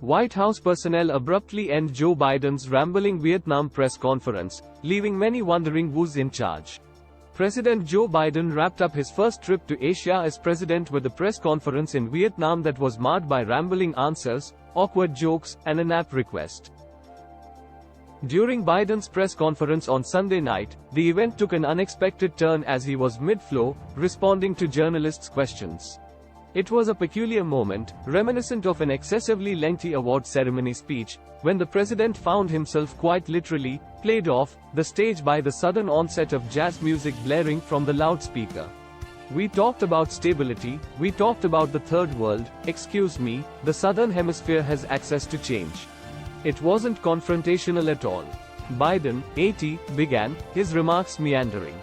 White House personnel abruptly end Joe Biden's rambling Vietnam press conference, leaving many wondering who's in charge. President Joe Biden wrapped up his first trip to Asia as president with a press conference in Vietnam that was marred by rambling answers, awkward jokes, and a nap request. During Biden's press conference on Sunday night, the event took an unexpected turn as he was mid-flow, responding to journalists' questions. It was a peculiar moment, reminiscent of an excessively lengthy award ceremony speech, when the president found himself quite literally played off the stage by the sudden onset of jazz music blaring from the loudspeaker. "We talked about stability, we talked about the third world, excuse me, the Southern Hemisphere has access to change." It wasn't confrontational at all. Biden, 80, began his remarks meandering.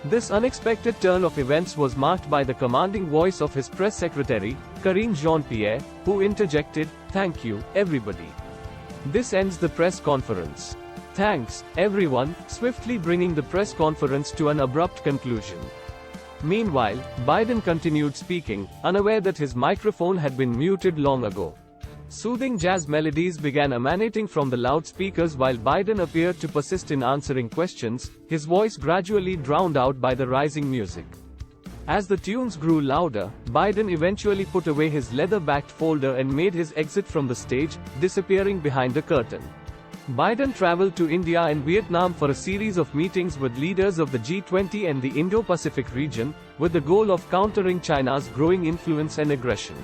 This unexpected turn of events was marked by the commanding voice of his press secretary, Karine Jean-Pierre, who interjected, "Thank you, everybody. This ends the press conference. Thanks, everyone," swiftly bringing the press conference to an abrupt conclusion. Meanwhile, Biden continued speaking, unaware that his microphone had been muted long ago. Soothing jazz melodies began emanating from the loudspeakers while Biden appeared to persist in answering questions, his voice gradually drowned out by the rising music. As the tunes grew louder, Biden eventually put away his leather-backed folder and made his exit from the stage, disappearing behind a curtain. Biden traveled to India and Vietnam for a series of meetings with leaders of the G20 and the Indo-Pacific region, with the goal of countering China's growing influence and aggression.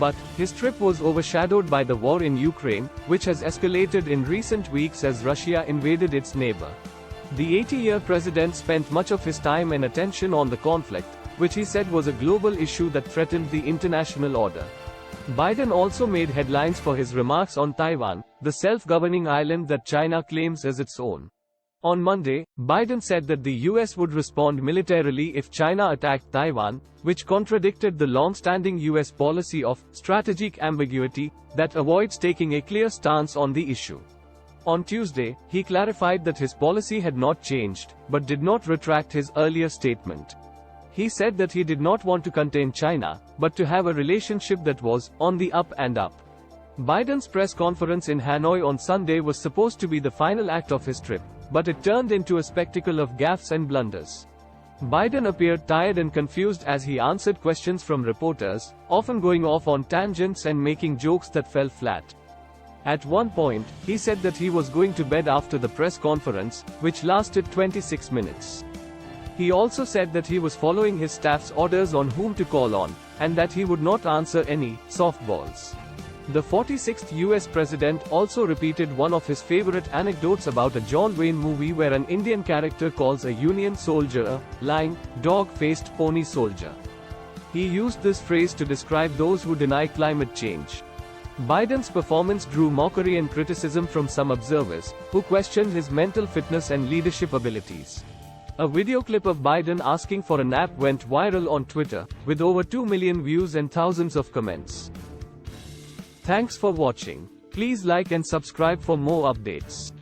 But his trip was overshadowed by the war in Ukraine, which has escalated in recent weeks as Russia invaded its neighbor. The 80-year president spent much of his time and attention on the conflict, which he said was a global issue that threatened the international order. Biden also made headlines for his remarks on Taiwan, the self-governing island that China claims as its own. On Monday, Biden said that the US would respond militarily if China attacked Taiwan, which contradicted the long-standing US policy of strategic ambiguity that avoids taking a clear stance on the issue. On Tuesday, he clarified that his policy had not changed, but did not retract his earlier statement. He said that he did not want to contain China, but to have a relationship that was on the up and up. Biden's press conference in Hanoi on Sunday was supposed to be the final act of his trip, but it turned into a spectacle of gaffes and blunders. Biden appeared tired and confused as he answered questions from reporters, often going off on tangents and making jokes that fell flat. At one point, he said that he was going to bed after the press conference, which lasted 26 minutes. He also said that he was following his staff's orders on whom to call on, and that he would not answer any softballs. The 46th US president also repeated one of his favorite anecdotes about a John Wayne movie where an Indian character calls a Union soldier a lying, dog-faced pony soldier. He used this phrase to describe those who deny climate change. Biden's performance drew mockery and criticism from some observers, who questioned his mental fitness and leadership abilities. A video clip of Biden asking for a nap went viral on Twitter, with over 2 million views and thousands of comments. Thanks for watching. Please like and subscribe for more updates.